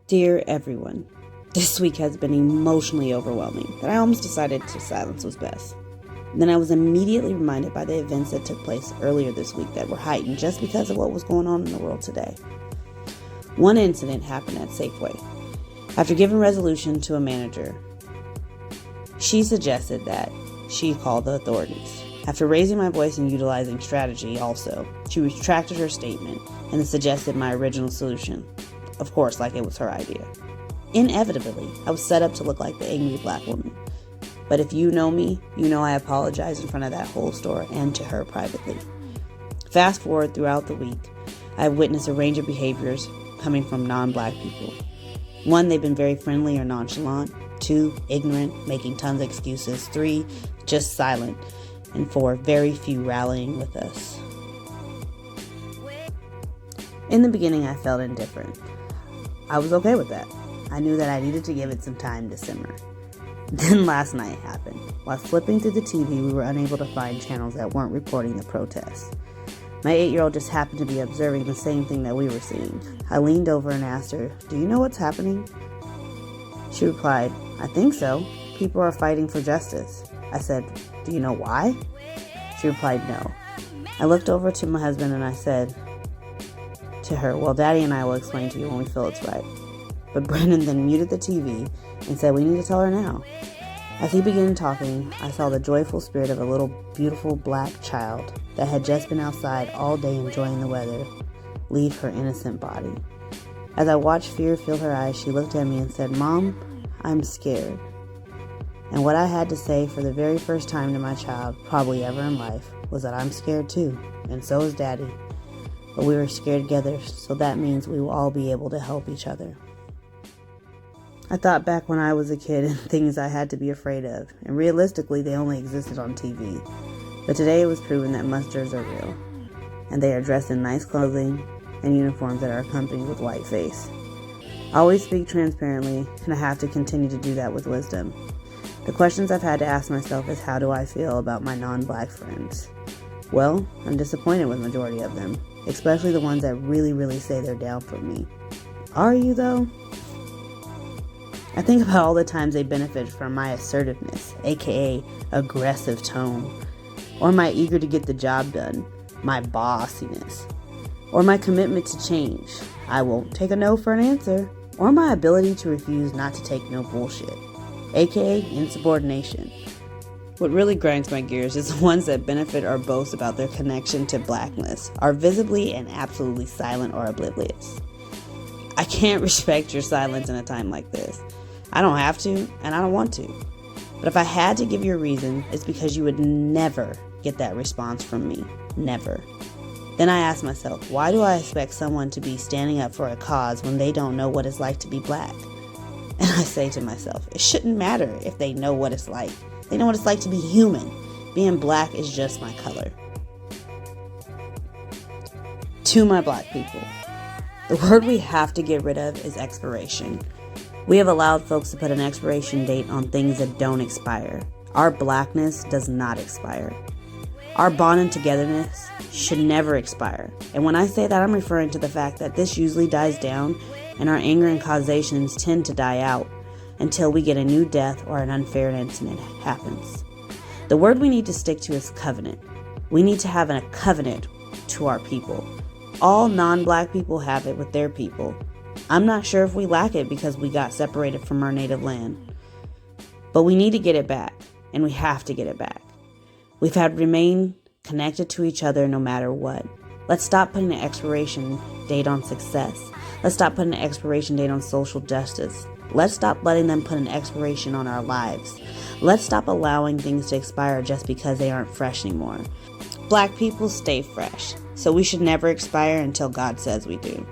Dear everyone, this week has been emotionally overwhelming that I almost decided to silence was best. Then I was immediately reminded by the events that took place earlier this week that were heightened just because of what was going on in the world today. One incident happened at Safeway. After giving resolution to a manager, she suggested that she call the authorities. After raising my voice and utilizing strategy also, she retracted her statement and suggested my original solution. Of course, like it was her idea. Inevitably, I was set up to look like the angry black woman. But if you know me, you know I apologized in front of that whole store and to her privately. Fast forward throughout the week, I've witnessed a range of behaviors coming from non-black people. 1, they've been very friendly or nonchalant. 2, ignorant, making tons of excuses. 3, just silent. And 4, very few rallying with us. In the beginning, I felt indifferent. I was okay with that. I knew that I needed to give it some time to simmer. Then last night happened. While flipping through the TV, we were unable to find channels that weren't reporting the protests. My 8-year-old just happened to be observing the same thing that we were seeing. I leaned over and asked her, "Do you know what's happening?" She replied, "I think so. People are fighting for justice." I said, "Do you know why?" She replied, "No." I looked over to my husband and I said to her, "Well, Daddy and I will explain to you when we feel it's right." But Brendan then muted the TV and said, "We need to tell her now." As he began talking, I saw the joyful spirit of a little beautiful black child that had just been outside all day enjoying the weather leave her innocent body. As I watched fear fill her eyes, she looked at me and said, "Mom, I'm scared." And what I had to say for the very first time to my child, probably ever in life, was that I'm scared too, and so is Daddy. But we were scared together, so that means we will all be able to help each other. I thought back when I was a kid and things I had to be afraid of, and realistically they only existed on TV. But today it was proven that monsters are real, and they are dressed in nice clothing and uniforms that are accompanied with white face. I always speak transparently, and I have to continue to do that with wisdom. The questions I've had to ask myself is, how do I feel about my non-black friends? Well, I'm disappointed with the majority of them, especially the ones that really say they're down for me. Are you though? I think about all the times they benefit from my assertiveness, aka aggressive tone, or my eager to get the job done, my bossiness, or my commitment to change, I won't take a no for an answer, or my ability to refuse not to take no bullshit, aka insubordination. What really grinds my gears is the ones that benefit or boast about their connection to blackness, are visibly and absolutely silent or oblivious. I can't respect your silence in a time like this. I don't have to, and I don't want to. But if I had to give you a reason, it's because you would never get that response from me. Never. Then I ask myself, why do I expect someone to be standing up for a cause when they don't know what it's like to be black? And I say to myself, it shouldn't matter if they know what it's like. They know what it's like to be human. Being black is just my color. To my black people, the word we have to get rid of is expiration. We have allowed folks to put an expiration date on things that don't expire. Our blackness does not expire. Our bond and togetherness should never expire. And when I say that, I'm referring to the fact that this usually dies down and our anger and causations tend to die out until we get a new death or an unfair incident happens. The word we need to stick to is covenant. We need to have a covenant to our people. All non-black people have it with their people. I'm not sure if we lack it because we got separated from our native land. But we need to get it back, and we have to get it back. We've had to remain connected to each other no matter what. Let's stop putting an expiration date on success. Let's stop putting an expiration date on social justice. Let's stop letting them put an expiration on our lives. Let's stop allowing things to expire just because they aren't fresh anymore. Black people stay fresh, so we should never expire until God says we do.